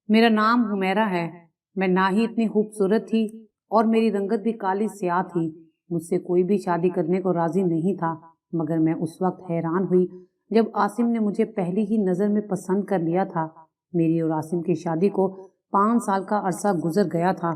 मेरा नाम हुमैरा है। मैं ना ही इतनी खूबसूरत थी और मेरी रंगत भी काली स्याह थी। मुझसे कोई भी शादी करने को राजी नहीं था, मगर मैं उस वक्त हैरान हुई जब आसिम ने मुझे पहली ही नज़र में पसंद कर लिया था। मेरी और आसिम की शादी को 5 साल का अरसा गुजर गया था।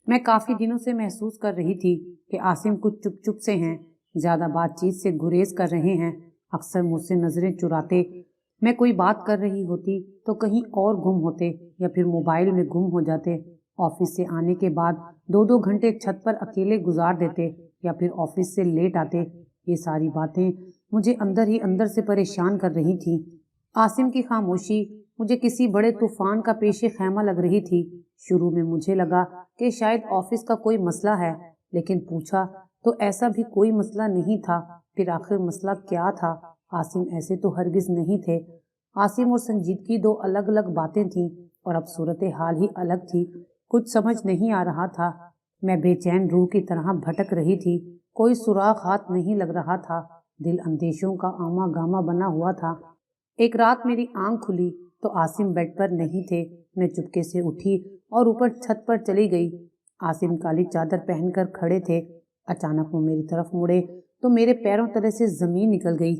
मैं काफ़ी दिनों से महसूस कर रही थी कि आसिम कुछ चुप चुप से हैं, ज़्यादा बातचीत से गुरेज कर रहे हैं। अक्सर मुझसे नज़रें चुराते, मैं कोई बात कर रही होती तो कहीं और गुम होते या फिर मोबाइल में गुम हो जाते। ऑफिस से आने के बाद 2-2 घंटे छत पर अकेले गुजार देते या फिर ऑफिस से लेट आते। ये सारी बातें मुझे अंदर ही अंदर से परेशान कर रही थी। आसिम की खामोशी मुझे किसी बड़े तूफान का पेशे खैमा लग रही थी। शुरू में मुझे लगा कि शायद ऑफिस का कोई मसला है, लेकिन पूछा तो ऐसा भी कोई मसला नहीं था। फिर आखिर मसला क्या था? आसिम ऐसे तो हरगिज नहीं थे। आसिम और संजीदगी दो अलग अलग बातें थीं और अब सूरत हाल ही अलग थी। कुछ समझ नहीं आ रहा था। मैं बेचैन रूह की तरह भटक रही थी। कोई सुराग हाथ नहीं लग रहा था। दिल अंदेशों का आमा गामा बना हुआ था। एक रात मेरी आंख खुली तो आसिम बेड पर नहीं थे। मैं चुपके से उठी और ऊपर छत पर चली गई। आसिम काली चादर पहनकर खड़े थे। अचानक वो मेरी तरफ मुड़े तो मेरे पैरों तले से जमीन निकल गई,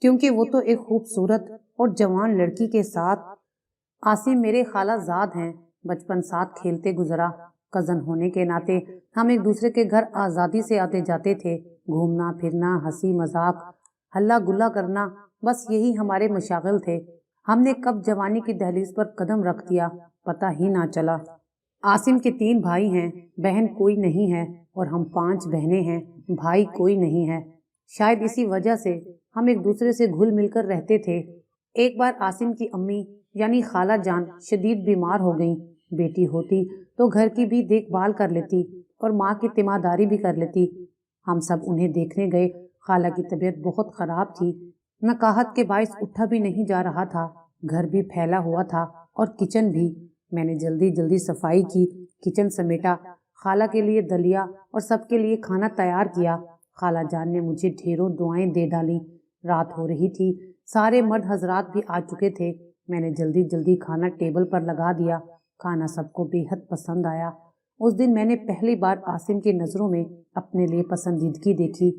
क्योंकि वो तो एक खूबसूरत और जवान लड़की के साथ। आसिम मेरे खालाजाद हैं। बचपन साथ खेलते गुजरा। कजन होने के नाते हम एक दूसरे के घर आज़ादी से आते जाते थे। घूमना फिरना, हंसी मजाक, हल्ला गुल्ला करना, बस यही हमारे मशागिल थे। हमने कब जवानी की दहलीज पर कदम रख दिया, पता ही ना चला। आसिम के 3 भाई हैं, बहन कोई नहीं है, और हम 5 बहनें हैं, भाई कोई नहीं है। शायद इसी वजह से हम एक दूसरे से घुल मिलकर रहते थे। एक बार आसिम की अम्मी यानी खाला जान शदीद बीमार हो गईं। बेटी होती तो घर की भी देखभाल कर लेती और माँ की तिमादारी भी कर लेती। हम सब उन्हें देखने गए। खाला की तबीयत बहुत खराब थी। नकाहत के बायस उठा भी नहीं जा रहा था। घर भी फैला हुआ था और किचन भी। मैंने जल्दी जल्दी सफाई की, किचन समेटा, खाला के लिए दलिया और सबके लिए खाना तैयार किया। खाला जान ने मुझे ढेरों दुआएं दे डाली। रात हो रही थी, सारे मर्द हजरात भी आ चुके थे। मैंने जल्दी जल्दी खाना टेबल पर लगा दिया। खाना सबको बेहद पसंद आया। उस दिन मैंने पहली बार आसिम की नज़रों में अपने लिए पसंदीदगी देखी।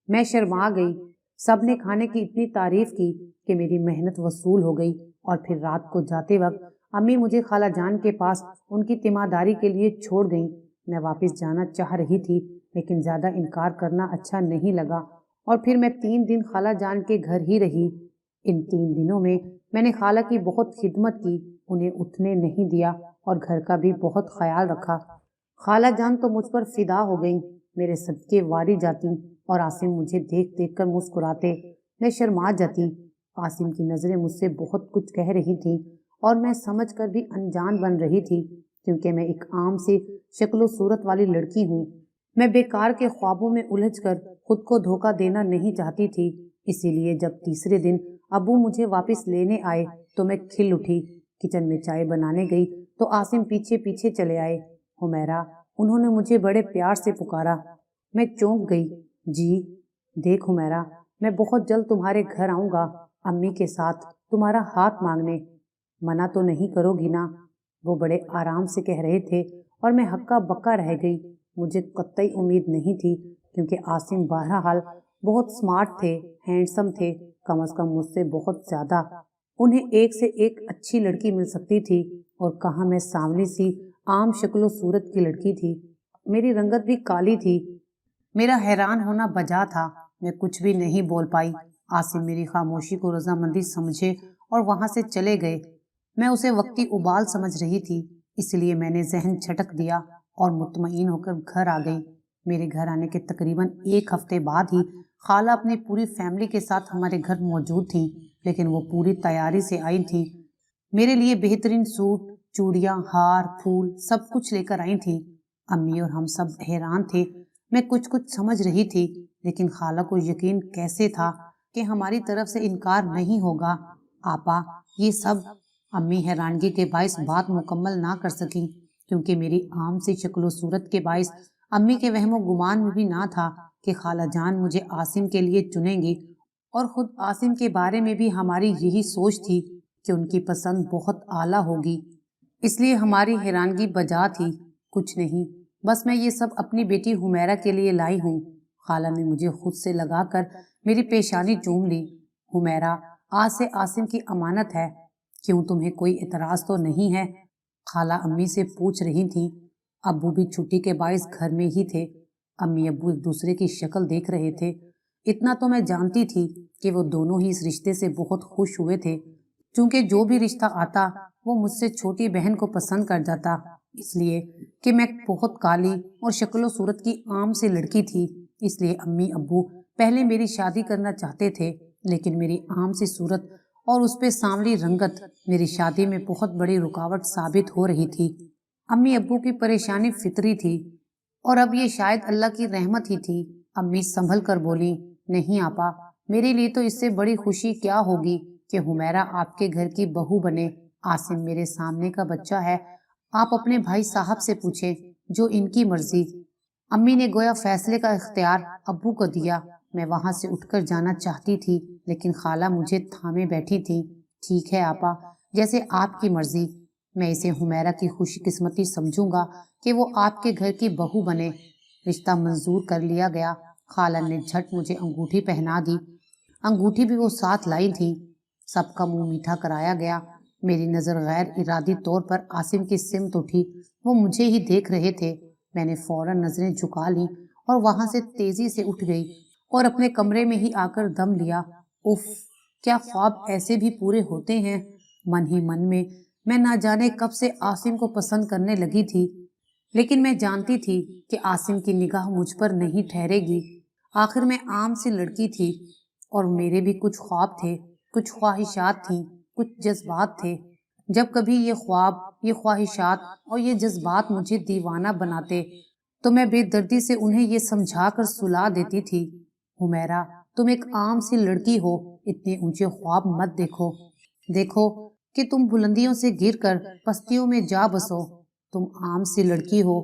मैं शर्मा गई। सबने खाने की इतनी तारीफ की कि मेरी मेहनत वसूल हो गई। और फिर रात को जाते वक्त अम्मी मुझे खाला जान के पास उनकी तिमादारी के लिए छोड़ गईं। मैं वापस जाना चाह रही थी, लेकिन ज़्यादा इनकार करना अच्छा नहीं लगा और फिर मैं 3 दिन खाला जान के घर ही रही। इन 3 दिनों में मैंने खाला की बहुत खिदमत की, उन्हें उठने नहीं दिया और घर का भी बहुत ख्याल रखा। खाला जान तो मुझ पर फिदा हो गईं, मेरे सदके वारी जाती और आसिम मुझे देख देख कर मुस्कुराते। मैं शर्मा जाती। आसिम की नज़रें मुझसे बहुत कुछ कह रही थी और मैं समझ कर भी अनजान बन रही थी, क्योंकि मैं एक आम सी शक्लो सूरत वाली लड़की हूँ। मैं बेकार के ख्वाबों में उलझ कर खुद को धोखा देना नहीं चाहती थी। इसीलिए जब तीसरे दिन अबू मुझे वापस लेने आए तो मैं खिल उठी। किचन में चाय बनाने गई तो आसिम पीछे पीछे चले आए। हुमैरा, उन्होंने मुझे बड़े प्यार से पुकारा। मैं चौंक गई। जी। देख हुमैरा, मैं बहुत जल्द तुम्हारे घर आऊँगा, अम्मी के साथ तुम्हारा हाथ मांगने। मना तो नहीं करोगी ना? वो बड़े आराम से कह रहे थे और मैं हक्का बक्का रह गई। मुझे कतई उम्मीद नहीं थी, क्योंकि आसिम बहरहाल बहुत स्मार्ट थे, हैंडसम थे, कम अज कम मुझसे बहुत ज्यादा। उन्हें एक से एक अच्छी लड़की मिल सकती थी, और कहाँ मैं सांवली सी आम शक्लो सूरत की लड़की थी। मेरी रंगत भी काली थी। मेरा हैरान होना बजा था। मैं कुछ भी नहीं बोल पाई। आसिम मेरी खामोशी को रजामंदी समझे और वहां से चले गए। मैं उसे वक्ती उबाल समझ रही थी, इसलिए मैंने जहन झटक दिया और मुतमईन होकर घर आ गई। मेरे घर आने के तकरीबन 1 हफ्ते बाद ही खाला अपनी पूरी फैमिली के साथ हमारे घर मौजूद थी, लेकिन वो पूरी तैयारी से आई थी। मेरे लिए बेहतरीन सूट, चूड़ियां, हार, फूल सब कुछ लेकर आई थी। अम्मी और हम सब हैरान थे। मैं कुछ कुछ समझ रही थी, लेकिन खाला को यकीन कैसे था कि हमारी तरफ से इनकार नहीं होगा। आपा, ये सब। अम्मी हैरानगी के बायस बात मुकम्मल ना कर सकी, क्योंकि मेरी आम सी शक्लो सूरत के बायस अम्मी के वहमो गुमान में भी ना था कि खाला जान मुझे आसिम के लिए चुनेंगी। और खुद आसिम के बारे में भी हमारी यही सोच थी कि उनकी पसंद बहुत आला होगी। اس لیے ہماری حیرانگی بجا تھی، کچھ نہیں، بس میں یہ سب اپنی بیٹی حمیرہ کے لیے لائی ہوں۔ خالہ نے مجھے خود سے لگا کر میری پیشانی چوم لی۔ حمیرہ، آج سے عاصم کی امانت ہے، کیوں تمہیں کوئی اعتراض تو نہیں ہے؟ خالہ امی سے پوچھ رہی تھیں۔ ابو بھی چھٹی کے باعث گھر میں ہی تھے۔ امی ابو ایک دوسرے کی شکل دیکھ رہے تھے۔ اتنا تو میں جانتی تھی کہ وہ دونوں ہی اس رشتے سے بہت خوش ہوئے تھے، چونکہ جو بھی رشتہ آتا وہ مجھ سے چھوٹی بہن کو پسند کر جاتا، اس لیے کہ میں بہت کالی اور شکل و صورت کی عام سی لڑکی تھی۔ اس لیے امی ابو پہلے میری شادی کرنا چاہتے تھے، لیکن میری عام سی صورت اور اس پہ سانولی رنگت میری شادی میں بہت بڑی رکاوٹ ثابت ہو رہی تھی۔ امی ابو کی پریشانی فطری تھی، اور اب یہ شاید اللہ کی رحمت ہی تھی۔ امی سنبھل کر بولی، نہیں آپا، میرے لیے تو اس سے بڑی خوشی کیا ہوگی کہ حمیرہ آپ کے گھر کی بہو بنے۔ عاصم میرے سامنے کا بچہ ہے، آپ اپنے بھائی صاحب سے پوچھیں، جو ان کی مرضی۔ امی نے گویا فیصلے کا اختیار ابو کو دیا۔ میں وہاں سے اٹھ کر جانا چاہتی تھی، لیکن خالہ مجھے تھامے بیٹھی تھی۔ ٹھیک ہے آپا، جیسے آپ کی مرضی، میں اسے حمیرہ کی خوش قسمتی سمجھوں گا کہ وہ آپ کے گھر کی بہو بنے۔ رشتہ منظور کر لیا گیا۔ خالہ نے جھٹ مجھے انگوٹھی پہنا دی۔ انگوٹھی بھی وہ ساتھ لائی تھی۔ سب کا منہ میٹھا کرایا گیا۔ میری نظر غیر ارادی طور پر عاصم کی سمت اٹھی۔ وہ مجھے ہی دیکھ رہے تھے۔ میں نے فوراً نظریں جھکا لیں اور وہاں سے تیزی سے اٹھ گئی اور اپنے کمرے میں ہی آ کر دم لیا۔ اف، کیا خواب ایسے بھی پورے ہوتے ہیں؟ من ہی من میں نہ جانے کب سے عاصم کو پسند کرنے لگی تھی، لیکن میں جانتی تھی کہ عاصم کی نگاہ مجھ پر نہیں ٹھہرے گی۔ آخر میں عام سی لڑکی تھی، اور میرے بھی کچھ خواب تھے، کچھ خواہشات تھیں، کچھ جذبات تھے۔ جب کبھی یہ خواب، یہ خواہشات اور یہ جذبات مجھے دیوانہ بناتے تو میں بے دردی سے انہیں یہ سمجھا کر سلا دیتی تھی، حمیرہ، تم ایک عام سی لڑکی ہو، اتنے اونچے خواب مت دیکھو۔ دیکھو کہ تم بلندیوں سے گر کر پستیوں میں جا بسو۔ تم عام سی لڑکی ہو،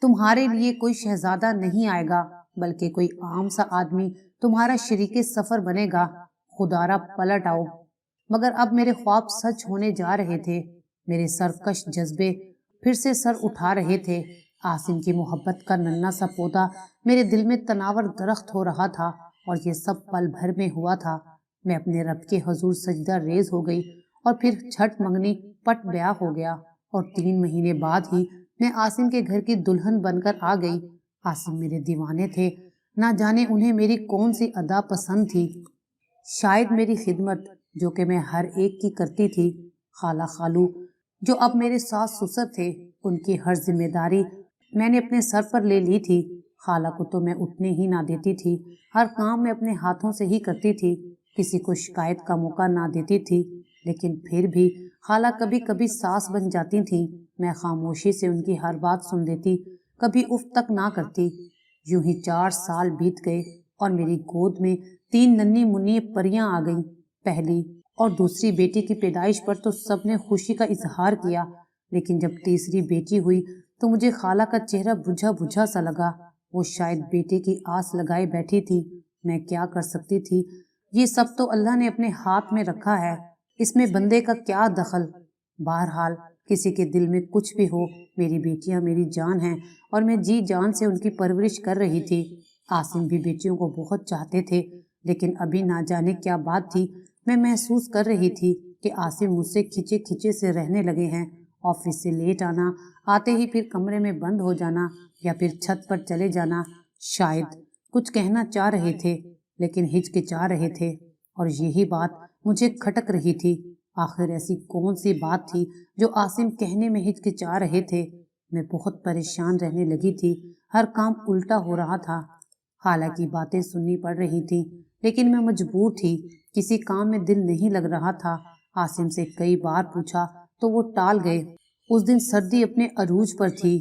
تمہارے لیے کوئی شہزادہ نہیں آئے گا، بلکہ کوئی عام سا آدمی تمہارا شریک سفر بنے گا۔ خدا را پلٹ آؤ۔ مگر اب میرے خواب سچ ہونے جا رہے تھے۔ میرے سرکش جذبے پھر سے سر اٹھا رہے تھے۔ عاصم کی محبت کا ننھا سا پودا میرے دل میں تناور درخت ہو رہا تھا، اور یہ سب پل بھر میں ہوا تھا۔ میں اپنے رب کے حضور سجدہ ریز ہو گئی، اور پھر چھٹ منگنی پٹ بیاہ ہو گیا، اور 3 مہینے بعد ہی میں عاصم کے گھر کی دلہن بن کر آ گئی۔ عاصم میرے دیوانے تھے، نہ جانے انہیں میری کون سی ادا پسند تھی۔ شاید میری خدمت، جو کہ میں ہر ایک کی کرتی تھی۔ خالہ خالو، جو اب میرے ساس سسر تھے، ان کی ہر ذمہ داری میں نے اپنے سر پر لے لی تھی۔ خالہ کو تو میں اٹھنے ہی نہ دیتی تھی، ہر کام میں اپنے ہاتھوں سے ہی کرتی تھی، کسی کو شکایت کا موقع نہ دیتی تھی۔ لیکن پھر بھی خالہ کبھی کبھی ساس بن جاتی تھیں۔ میں خاموشی سے ان کی ہر بات سن لیتی، کبھی اف تک نہ کرتی۔ یوں ہی 4 سال بیت گئے، اور میری گود میں 3 ننھی منی پریاں آ گئیں۔ پہلی اور دوسری بیٹی کی پیدائش پر تو سب نے خوشی کا اظہار کیا، لیکن جب تیسری بیٹی ہوئی تو مجھے خالہ کا چہرہ بجھا بجھا سا لگا۔ وہ شاید بیٹے کی آس لگائے بیٹھی تھی۔ میں کیا کر سکتی تھی؟ یہ سب تو اللہ نے اپنے ہاتھ میں رکھا ہے، اس میں بندے کا کیا دخل؟ بہرحال کسی کے دل میں کچھ بھی ہو، میری بیٹیاں میری جان ہیں، اور میں جی جان سے ان کی پرورش کر رہی تھی۔ عاصم بھی بیٹیوں کو بہت چاہتے تھے، لیکن ابھی نہ جانے کیا بات تھی، میں محسوس کر رہی تھی کہ عاصم مجھ سے کھچے کھچے سے رہنے لگے ہیں۔ آفس سے لیٹ آنا، آتے ہی پھر کمرے میں بند ہو جانا، یا پھر چھت پر چلے جانا۔ شاید کچھ کہنا چاہ رہے تھے، لیکن ہچکچا رہے تھے، اور یہی بات مجھے کھٹک رہی تھی۔ آخر ایسی کون سی بات تھی جو عاصم کہنے میں ہچکچا رہے تھے؟ میں بہت پریشان رہنے لگی تھی، ہر کام الٹا ہو رہا تھا۔ خالہ کی باتیں سننی پڑ رہی تھی، لیکن میں مجبور تھی، کسی کام میں دل نہیں لگ رہا تھا۔ عاصم سے کئی بار پوچھا تو وہ ٹال گئے۔ اس دن سردی اپنے عروج پر تھی،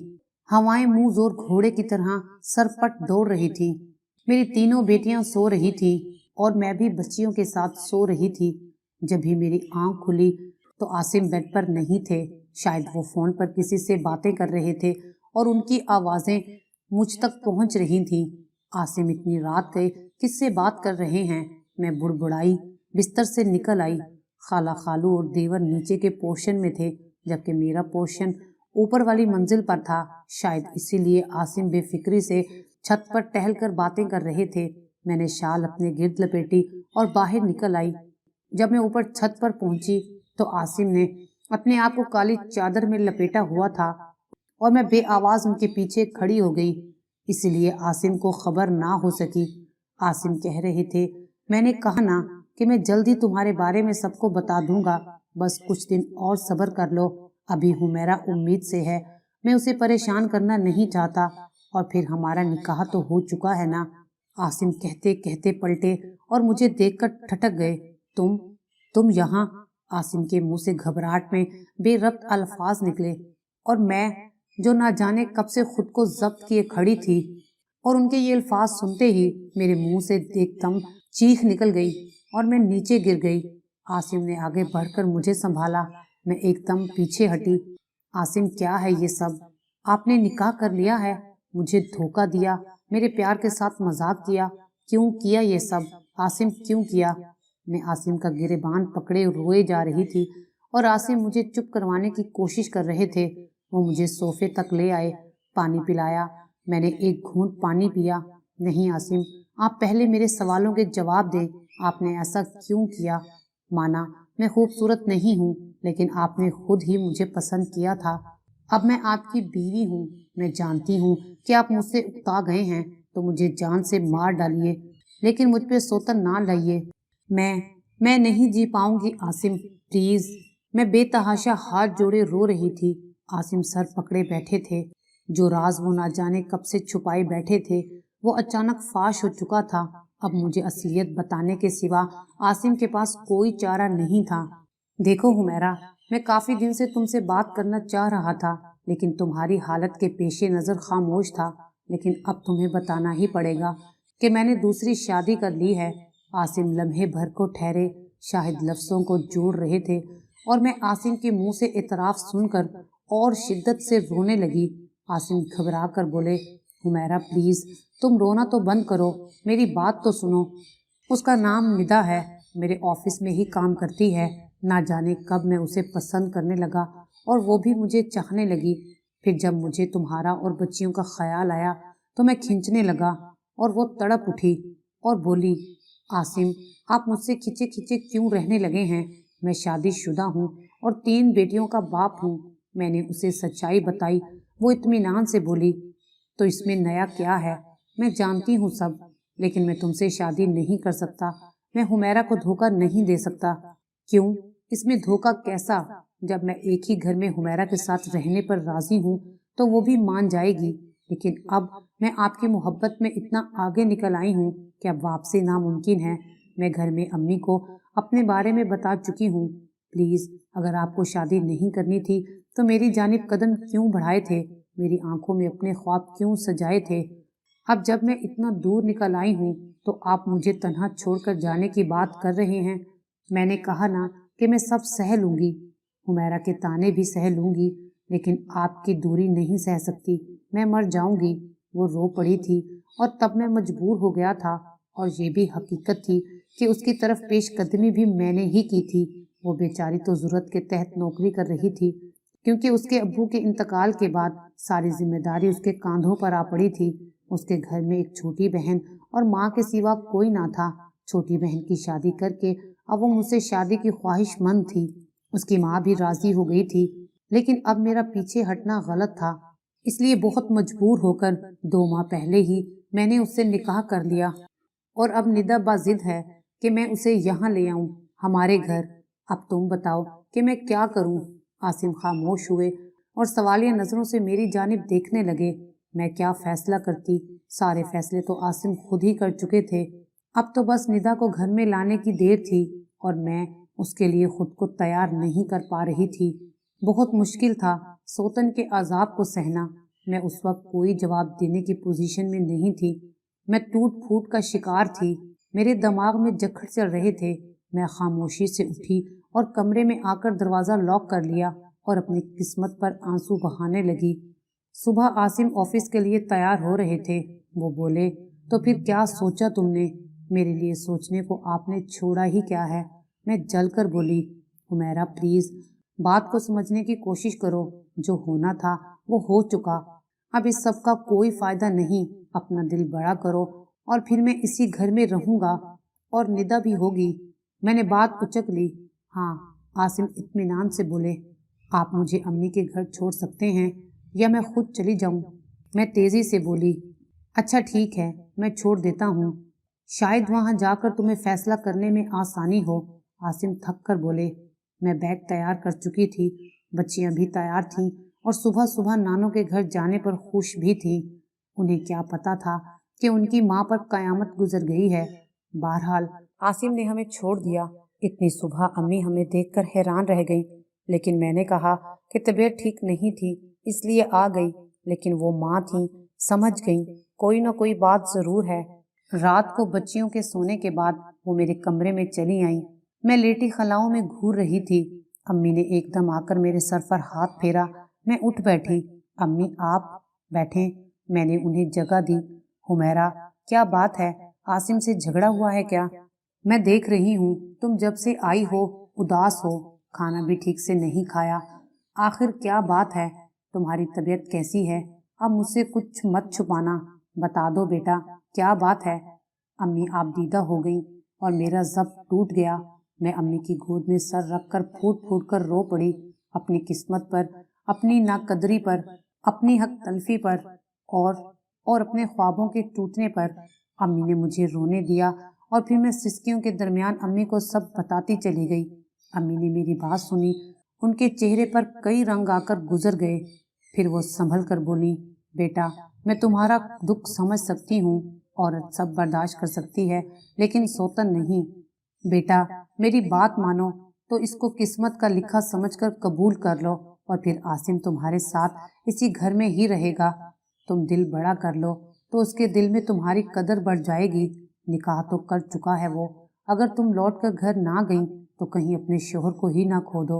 ہوائیں منہ زور گھوڑے کی طرح سر پٹ دوڑ رہی تھی۔ میری تینوں بیٹیاں سو رہی تھیں، اور میں بھی بچیوں کے ساتھ سو رہی تھی۔ جب بھی میری آنکھ کھلی تو عاصم بیڈ پر نہیں تھے، شاید وہ فون پر کسی سے باتیں کر رہے تھے، اور ان کی آوازیں مجھ تک پہنچ رہی تھیں۔ عاصم اتنی رات گئے، کس سے بات کر رہے ہیں؟ میں بڑبڑائی، بستر سے نکل آئی۔ خالہ خالو اور دیور نیچے کے پورشن میں تھے، जबकि मेरा पोर्शन ऊपर वाली मंजिल पर था। शायद इसीलिए आसिम बेफिक्री से छत पर टहलकर बातें कर रहे थे। मैंने शाल अपने गिर्द लपेटी और बाहर निकल आई। जब मैं ऊपर छत पर पहुंची तो आसिम ने अपने आप को काली चादर में लपेटा हुआ था और मैं बेआवाज उनके पीछे खड़ी हो गई, इसलिए आसिम को खबर ना हो सकी। आसिम कह रहे थे, मैंने कहा ना कि मैं जल्द ही तुम्हारे बारे में सबको बता दूंगा, बस कुछ दिन और सब्र कर लो। अभी हुमैरा उम्मीद से है, मैं उसे परेशान करना नहीं चाहता, और फिर हमारा निकाह तो हो चुका है ना। आसिम कहते कहते पलटे और मुझे देखकर ठटक गए। तुम यहाँ? आसिम के मुंह से घबराहट में बेरब्त अल्फाज निकले और मैं जो ना जाने कब से खुद को जब्त किए खड़ी थी, और उनके ये अल्फाज सुनते ही मेरे मुंह से एकदम चीख निकल गई और मैं नीचे गिर गई। आसिम ने आगे बढ़कर मुझे संभाला। मैं एकदम पीछे हटी। आसिम, क्या है ये सब? आपने निकाह कर लिया है, मुझे धोखा दिया, मेरे प्यार के साथ मजाक किया। क्यों किया ये सब आसिम, क्यों किया? मैं आसिम का गिरेबान पकड़े रोए जा रही थी और आसिम मुझे चुप करवाने की कोशिश कर रहे थे। वो मुझे सोफे तक ले आए, पानी पिलाया। मैंने एक घूंट पानी पिया। नहीं आसिम, आप पहले मेरे सवालों के जवाब दें। आपने ऐसा क्यों किया? माना मैं खूबसूरत नहीं हूँ, लेकिन आपने खुद ही मुझे पसंद किया था। अब मैं आपकी बीवी हूँ। मैं जानती हूँ कि आप मुझसे उकता गए हैं, तो मुझे जान से मार डालिए, लेकिन मुझ पे सोतन ना लाइए। मैं नहीं जी पाऊंगी आसिम, प्लीज। मैं बेतहाशा हाथ जोड़े रो रही थी। आसिम सर पकड़े बैठे थे। जो राज वो ना जाने कब से छुपाए बैठे थे, वो अचानक फाश हो चुका था। अब मुझे असलियत बताने के सिवा आसिम के पास कोई चारा नहीं था। देखो हुमैरा, मैं काफी दिन से तुमसे बात करना चाह रहा था, लेकिन तुम्हारी हालत के पेशे नजर खामोश था। लेकिन अब तुम्हें बताना ही पड़ेगा कि मैंने दूसरी शादी कर ली है। आसिम लम्हे भर को ठहरे, शायद लफ्जों को जोड़ रहे थे, और मैं आसिम के मुंह से इतराफ सुनकर और शिद्दत से रोने लगी। आसिम घबरा कर बोले, हुमैरा प्लीज, तुम रोना तो बंद करो, मेरी बात तो सुनो। उसका नाम निदा है, मेरे ऑफिस में ही काम करती है। ना जाने कब मैं उसे पसंद करने लगा और वो भी मुझे चाहने लगी। फिर जब मुझे तुम्हारा और बच्चियों का ख्याल आया तो मैं खींचने लगा और वो तड़प उठी और बोली, आसिम, आप मुझसे खींचे खींचे क्यों रहने लगे हैं? मैं शादीशुदा हूँ और 3 बेटियों का बाप हूँ। मैंने उसे सच्चाई बताई। वो इत्मीनान से बोली, तो इसमें नया क्या है? मैं जानती हूँ सब, लेकिन मैं तुमसे शादी नहीं कर सकता। मैं हुमैरा को धोखा नहीं दे सकता। क्यों? इसमें धोखा कैसा? जब मैं एक ही घर में हुमैरा के साथ रहने पर राजी हूँ तो वो भी मान जाएगी। लेकिन अब मैं आपकी मोहब्बत में इतना आगे निकल आई हूँ कि अब वापसी नामुमकिन है। मैं घर में अम्मी को अपने बारे में बता चुकी हूँ। प्लीज, अगर आपको शादी नहीं करनी थी तो मेरी जानिब कदम क्यों बढ़ाए थे? मेरी आंखों में अपने ख्वाब क्यों सजाए थे? अब जब मैं इतना दूर निकल आई हूँ तो आप मुझे तन्हा छोड़कर जाने की बात कर रहे हैं। मैंने कहा ना कि मैं सब सह लूंगी, हुमैरा के ताने भी सह लूंगी, लेकिन आपकी दूरी नहीं सह सकती। मैं मर जाऊंगी। वो रो पड़ी थी और तब मैं मजबूर हो गया था, और ये भी हकीकत थी कि उसकी तरफ पेशकदमी भी मैंने ही की थी। वो बेचारी तो जरूरत के तहत नौकरी कर रही थी, क्योंकि उसके अब्बू के इंतकाल के बाद सारी जिम्मेदारी उसके कांधों पर आ पड़ी थी। उसके घर में एक छोटी बहन और माँ के सिवा कोई ना था। छोटी बहन की शादी करके अब वो मुझसे शादी की ख्वाहिशमंद थी। उसकी माँ भी राजी हो गई थी, लेकिन अब मेरा पीछे हटना गलत था। इसलिए बहुत मजबूर होकर 2 माह पहले ही मैंने उससे निकाह कर लिया, और अब निदा बाजिद है कि मैं उसे यहाँ ले आऊं, हमारे घर। अब तुम बताओ कि मैं क्या करूं? आसिम खामोश हुए और सवालिया नजरों से मेरी जानिब देखने लगे। मैं क्या फैसला करती? सारे फैसले तो आसिम खुद ही कर चुके थे। अब तो बस निदा को घर में लाने की देर थी, और मैं उसके लिए खुद को तैयार नहीं कर पा रही थी। बहुत मुश्किल था सोतन के अजाब को सहना। मैं उस वक्त कोई जवाब देने की पोजीशन में नहीं थी। मैं टूट फूट का शिकार थी। मेरे दिमाग में जखड़ चल रहे थे। मैं खामोशी से उठी और कमरे में आकर दरवाजा लॉक कर लिया और अपनी किस्मत पर आंसू बहाने लगी। सुबह आसिम ऑफिस के लिए तैयार हो रहे थे। वो बोले, तो फिर क्या सोचा तुमने? मेरे लिए सोचने को आपने छोड़ा ही क्या है? मैं जलकर बोली, हुमैरा प्लीज, बात को समझने की कोशिश करो। जो होना था वो हो चुका, अब इस सब का कोई फायदा नहीं। अपना दिल बड़ा करो और फिर मैं इसी घर में रहूंगा और निदा भी होगी। मैंने बात उचक ली। हाँ, आसिम इत्मीनान से बोले। आप मुझे अम्मी के घर छोड़ सकते हैं या मैं खुद चली जाऊं? मैं तेजी से बोली। अच्छा ठीक है, मैं छोड़ देता हूँ, शायद वहां जाकर तुम्हें फैसला करने में आसानी हो। आसिम थक कर बोले। मैं बैग तैयार कर चुकी थी, बच्चियां भी तैयार थीं और सुबह सुबह नानों के घर जाने पर खुश भी थीं। उन्हें क्या पता था कि उनकी माँ पर कयामत गुजर गई है। बहरहाल आसिम ने हमें छोड़ दिया। इतनी सुबह अम्मी हमें देखकर हैरान रह गईं, लेकिन मैंने कहा कि तबीयत ठीक नहीं थी इसलिए आ गई। लेकिन वो माँ थी, समझ गईं कोई ना कोई बात जरूर है। रात को बच्चियों के सोने के बाद वो मेरे कमरे में चली आईं। मैं लेटी खलाओं में घूर रही थी। अम्मी ने एकदम आकर मेरे सर पर हाथ फेरा। मैं उठ बैठी। अम्मी आप बैठें, मैंने उन्हें जगह दी। हुमैरा, क्या बात है, आसिम से झगड़ा हुआ है क्या? मैं देख रही हूँ तुम जब से आई हो उदास हो, खाना भी ठीक से नहीं खाया। आखिर क्या बात है? तुम्हारी तबीयत कैसी है? अब मुझसे कुछ मत छुपाना, बता दो बेटा, क्या बात है? अम्मी आप दीदा हो गई और मेरा जब्त टूट गया। मैं अम्मी की गोद में सर रखकर फूट फूट कर रो पड़ी, अपनी किस्मत पर, अपनी नाकदरी पर, अपनी हक तलफी पर और अपने ख्वाबों के टूटने पर। अम्मी ने मुझे रोने दिया और फिर मैं सिसकियों के दरमियान अम्मी को सब बताती चली गई। अम्मी ने मेरी बात सुनी, उनके चेहरे पर कई रंग आकर गुजर गए। फिर वो संभल कर बोली, बेटा मैं तुम्हारा दुख समझ सकती हूँ, औरत सब बर्दाश्त कर सकती है लेकिन सौतन नहीं। बेटा मेरी बात मानो तो इसको किस्मत का लिखा समझकर कबूल कर लो और फिर आसिम तुम्हारे साथ इसी घर में ही रहेगा। तुम दिल बड़ा कर लो तो उसके दिल में तुम्हारी कदर बढ़ जाएगी। निकाह तो कर चुका है वो, अगर तुम लौट कर घर ना गई तो कहीं अपने शोहर को ही ना खो दो,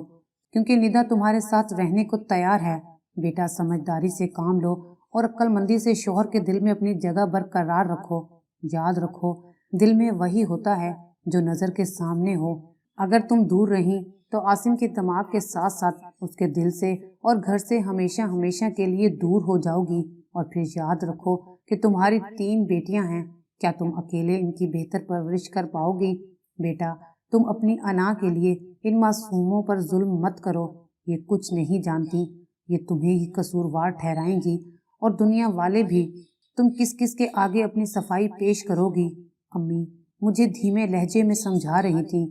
क्योंकि निदा तुम्हारे साथ रहने को तैयार है। बेटा समझदारी से काम लो और अक्लमंदी से शोहर के दिल में अपनी जगह बरकरार रखो। याद रखो, दिल में वही होता है जो नजर के सामने हो। अगर तुम दूर रही तो आसिम के दिमाग के साथ साथ उसके दिल से और घर से हमेशा हमेशा के लिए दूर हो जाओगी। और फिर याद रखो कि तुम्हारी 3 बेटियां हैं, क्या तुम अकेले इनकी बेहतर परवरिश कर पाओगी? बेटा तुम अपनी अना के लिए इन मासूमों पर जुल्म मत करो, ये कुछ नहीं जानती, ये तुम्हें ही कसूरवार ठहराएंगी और दुनिया वाले भी। तुम किस किस के आगे अपनी सफाई पेश करोगी? अम्मी मुझे धीमे लहजे में समझा रही थी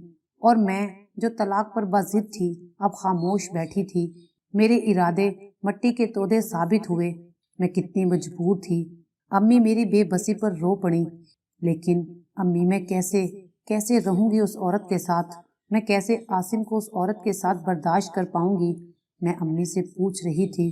और मैं जो तलाक पर बाजिद थी अब खामोश बैठी थी। मेरे इरादे मट्टी के तोदे साबित हुए। मैं कितनी मजबूर थी। अम्मी मेरी बेबसी पर रो पड़ी। लेकिन अम्मी मैं कैसे कैसे रहूंगी उस औरत के साथ? मैं कैसे आसिम को उस औरत के साथ बर्दाश्त कर पाऊंगी? मैं अम्मी से पूछ रही थी,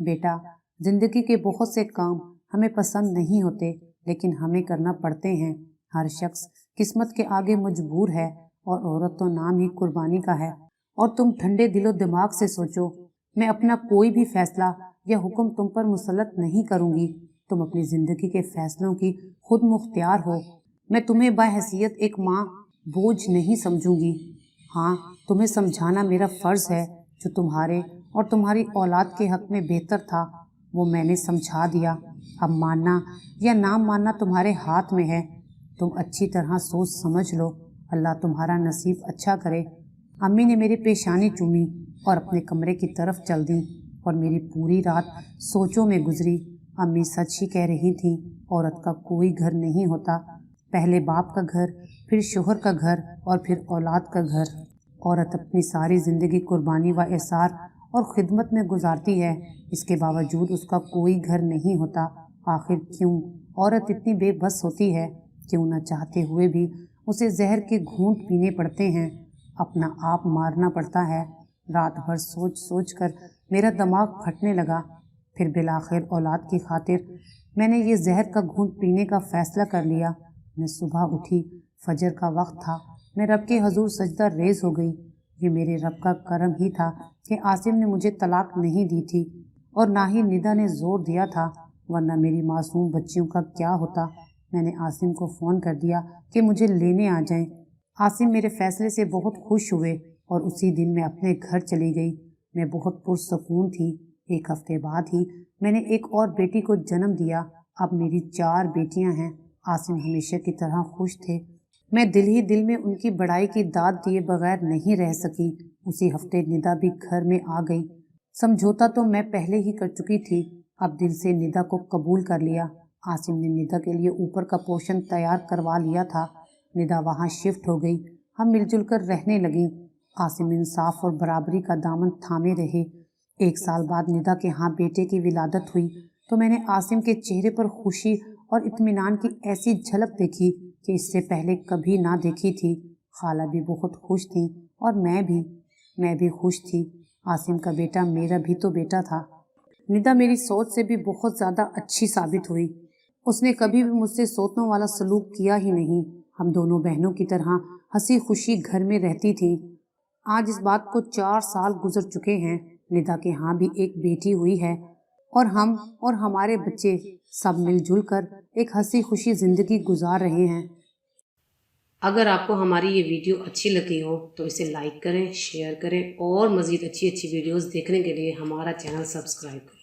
बेटा जिंदगी के बहुत से काम हमें पसंद नहीं होते लेकिन हमें करना पड़ते हैं। हर शख्स किस्मत के आगे मजबूर है और औरत तो नाम ही कुर्बानी का है। और तुम ठंडे दिलो दिमाग से सोचो, मैं अपना कोई भी फैसला या हुक्म तुम पर मुसल्लत नहीं करूंगी। तुम अपनी जिंदगी के फैसलों की खुद मुख्तियार हो। मैं तुम्हें बाहैसियत एक माँ बोझ नहीं समझूंगी। हाँ, तुम्हें समझाना मेरा फर्ज है। जो तुम्हारे और तुम्हारी औलाद के हक में बेहतर था वो मैंने समझा दिया। अब मानना या ना मानना तुम्हारे हाथ में है। तुम अच्छी तरह सोच समझ लो, अल्लाह तुम्हारा नसीब अच्छा करे। अम्मी ने मेरी पेशानी चूमी और अपने कमरे की तरफ चल दी और मेरी पूरी रात सोचों में गुजरी। अम्मी सच ही कह रही थी, औरत का कोई घर नहीं होता, पहले बाप का घर, फिर शोहर का घर और फिर औलाद का घर। औरत अपनी सारी जिंदगी कुर्बानी व एसार और खिदमत में गुजारती है, इसके बावजूद उसका कोई घर नहीं होता। आखिर क्यों औरत इतनी बेबस होती है? क्यों न चाहते हुए भी उसे जहर के घूंट पीने पड़ते हैं, अपना आप मारना पड़ता है। रात भर सोच सोच कर मेरा दिमाग फटने लगा। फिर बिलाखिर औलाद की खातिर मैंने ये जहर का घूंट पीने का फैसला कर लिया। मैं सुबह उठी, फजर का वक्त था। मैं रब के हजूर सजदा रेज हो गई। ये मेरे रब का करम ही था कि आसिम ने मुझे तलाक नहीं दी थी और ना ही निदा ने जोर दिया था, वरना मेरी मासूम बच्चियों का क्या होता। मैंने आसिम को फ़ोन कर दिया कि मुझे लेने आ जाएं। आसिम मेरे फैसले से बहुत खुश हुए और उसी दिन मैं अपने घर चली गई। मैं बहुत पुरसकून थी। एक हफ्ते बाद ही मैंने एक और बेटी को जन्म दिया। अब मेरी 4 बेटियां हैं। आसिम हमेशा की तरह खुश थे। मैं दिल ही दिल में उनकी बड़ाई की दाद दिए बगैर नहीं रह सकी। उसी हफ्ते निदा भी घर में आ गई। समझौता तो मैं पहले ही कर चुकी थी। अब दिल से निदा को कबूल कर लिया। आसिम ने निदा के लिए ऊपर का पोर्शन तैयार करवा लिया था। निदा वहाँ शिफ्ट हो गई। हम मिलजुल कर रहने लगी। आसिम इंसाफ और बराबरी का दामन थामे रहे। 1 साल बाद निदा के यहाँ बेटे की विलादत हुई तो मैंने आसिम के चेहरे पर खुशी और इत्मीनान की ऐसी झलक देखी कि इससे पहले कभी ना देखी थी। खाला भी बहुत खुश थी और मैं भी खुश थी। आसिम का बेटा मेरा भी तो बेटा था। निदा मेरी सोच से भी बहुत ज़्यादा अच्छी साबित हुई। उसने कभी भी मुझसे सौतों वाला सलूक किया ही नहीं। हम दोनों बहनों की तरह हंसी खुशी घर में रहती थी। आज इस बात को 4 साल गुजर चुके हैं। निदा के यहाँ भी एक बेटी हुई है और हम और हमारे बच्चे सब मिलजुल कर एक हंसी खुशी जिंदगी गुजार रहे हैं। अगर आपको हमारी ये वीडियो अच्छी लगी हो तो इसे लाइक करें, शेयर करें और मज़ीद अच्छी अच्छी वीडियोस देखने के लिए हमारा चैनल सब्सक्राइब करें।